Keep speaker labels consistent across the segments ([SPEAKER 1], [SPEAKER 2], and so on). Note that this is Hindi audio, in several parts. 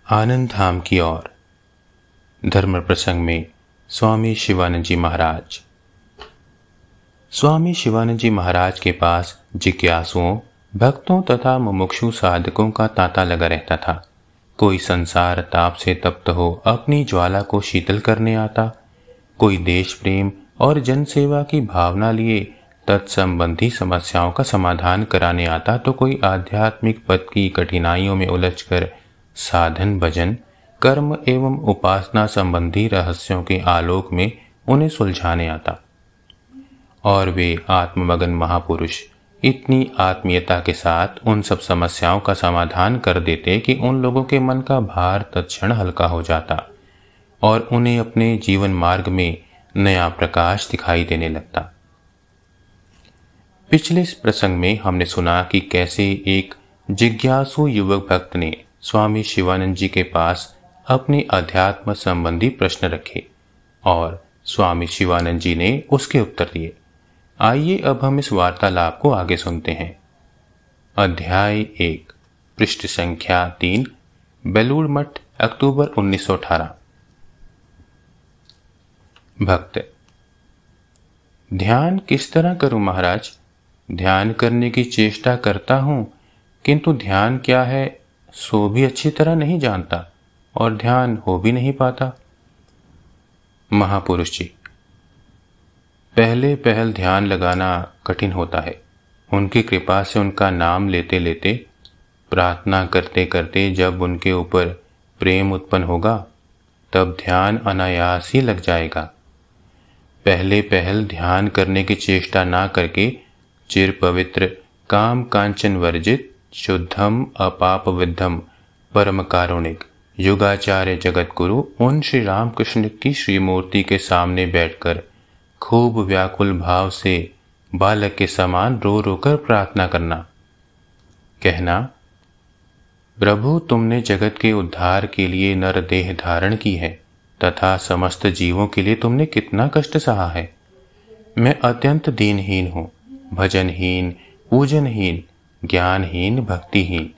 [SPEAKER 1] आनंद धाम की ओर। धर्म प्रसंग में स्वामी शिवानंद जी महाराज। स्वामी शिवानंद जी महाराज के पास जिज्ञासुओं, भक्तों तथा मुमुक्षु साधकों का तांता लगा रहता था। कोई संसार ताप से तप्त हो अपनी ज्वाला को शीतल करने आता, कोई देश प्रेम और जनसेवा की भावना लिए तत्संबंधी समस्याओं का समाधान कराने आता, तो कोई आध्यात्मिक पद की कठिनाइयों में उलझकर साधन, भजन, कर्म एवं उपासना संबंधी रहस्यों के आलोक में उन्हें सुलझाने आता। और वे आत्ममगन महापुरुष इतनी आत्मीयता के साथ उन सब समस्याओं का समाधान कर देते कि उन लोगों के मन का भार तत्क्षण हल्का हो जाता और उन्हें अपने जीवन मार्ग में नया प्रकाश दिखाई देने लगता। पिछले इस प्रसंग में हमने सुना कि कैसे एक जिज्ञासु युवक भक्त ने स्वामी शिवानंद जी के पास अपने अध्यात्म संबंधी प्रश्न रखे और स्वामी शिवानंद जी ने उसके उत्तर दिए। आइए अब हम इस वार्तालाप को आगे सुनते हैं। अध्याय 1, पृष्ठ संख्या 3, बेलूर मठ, अक्टूबर 1918। भक्त: ध्यान किस तरह करूं महाराज? ध्यान करने की चेष्टा करता हूं, किंतु ध्यान क्या है सो भी अच्छी तरह नहीं जानता और ध्यान हो भी नहीं पाता। महापुरुष जी: पहले पहल ध्यान लगाना कठिन होता है। उनकी कृपा से उनका नाम लेते लेते, प्रार्थना करते करते जब उनके ऊपर प्रेम उत्पन्न होगा तब ध्यान अनायास ही लग जाएगा। पहले पहल ध्यान करने की चेष्टा ना करके चिर पवित्र, काम कांचन वर्जित, शुद्धम अपाप विद्धम, परम कारुणिक, युगाचार्य जगत गुरु उन श्री रामकृष्ण की श्रीमूर्ति के सामने बैठकर खूब व्याकुल भाव से बालक के समान रो रो कर प्रार्थना करना। कहना, प्रभु तुमने जगत के उद्धार के लिए नर देह धारण की है तथा समस्त जीवों के लिए तुमने कितना कष्ट सहा है। मैं अत्यंत दीनहीन हूँ, भजनहीन, पूजनहीन, ज्ञानहीन, भक्तिहीन,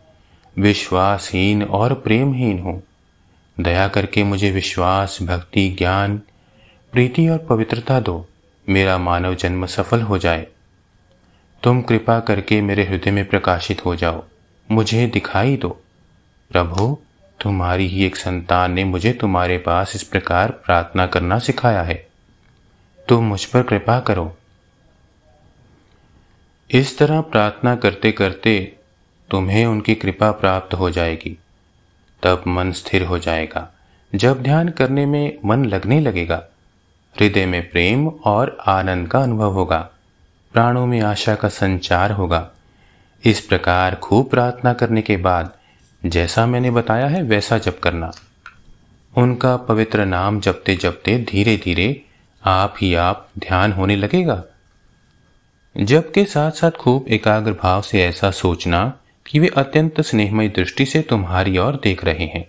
[SPEAKER 1] विश्वासहीन और प्रेमहीन हूँ। दया करके मुझे विश्वास, भक्ति, ज्ञान, प्रीति और पवित्रता दो, मेरा मानव जन्म सफल हो जाए। तुम कृपा करके मेरे हृदय में प्रकाशित हो जाओ, मुझे दिखाई दो। प्रभु, तुम्हारी ही एक संतान ने मुझे तुम्हारे पास इस प्रकार प्रार्थना करना सिखाया है। तुम मुझ पर कृपा करो। इस तरह प्रार्थना करते करते तुम्हें उनकी कृपा प्राप्त हो जाएगी। तब मन स्थिर हो जाएगा। जब ध्यान करने में मन लगने लगेगा, हृदय में प्रेम और आनंद का अनुभव होगा, प्राणों में आशा का संचार होगा। इस प्रकार खूब प्रार्थना करने के बाद जैसा मैंने बताया है वैसा जप करना। उनका पवित्र नाम जपते जपते धीरे धीरे आप ही आप ध्यान होने लगेगा। जप के साथ साथ खूब एकाग्र भाव से ऐसा सोचना कि वे अत्यंत स्नेहमयी दृष्टि से तुम्हारी ओर देख रहे हैं।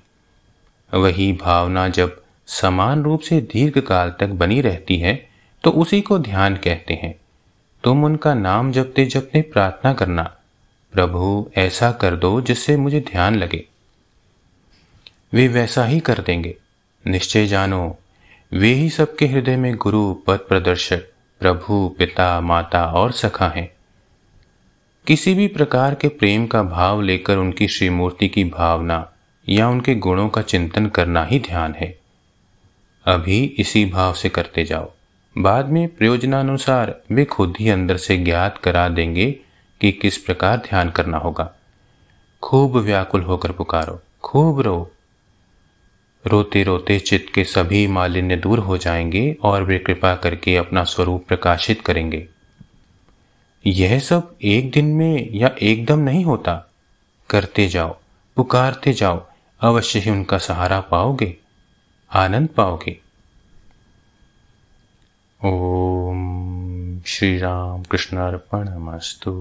[SPEAKER 1] वही भावना जब समान रूप से दीर्घ काल तक बनी रहती है तो उसी को ध्यान कहते हैं। तुम उनका नाम जपते जपते प्रार्थना करना, प्रभु ऐसा कर दो जिससे मुझे ध्यान लगे। वे वैसा ही कर देंगे। निश्चय जानो, वे ही सबके हृदय में गुरु, पथ प्रदर्शक, प्रभु, पिता, माता और सखा हैं। किसी भी प्रकार के प्रेम का भाव लेकर उनकी श्रीमूर्ति की भावना या उनके गुणों का चिंतन करना ही ध्यान है। अभी इसी भाव से करते जाओ। बाद में प्रयोजनानुसार वे खुद ही अंदर से ज्ञात करा देंगे कि किस प्रकार ध्यान करना होगा। खूब व्याकुल होकर पुकारो, खूब रो। रोते रोते चित्त के सभी मालिन्य दूर हो जाएंगे और वे कृपा करके अपना स्वरूप प्रकाशित करेंगे। यह सब एक दिन में या एकदम नहीं होता। करते जाओ, पुकारते जाओ, अवश्य ही उनका सहारा पाओगे, आनंद पाओगे। ओम श्री राम कृष्णार्पणमस्तु।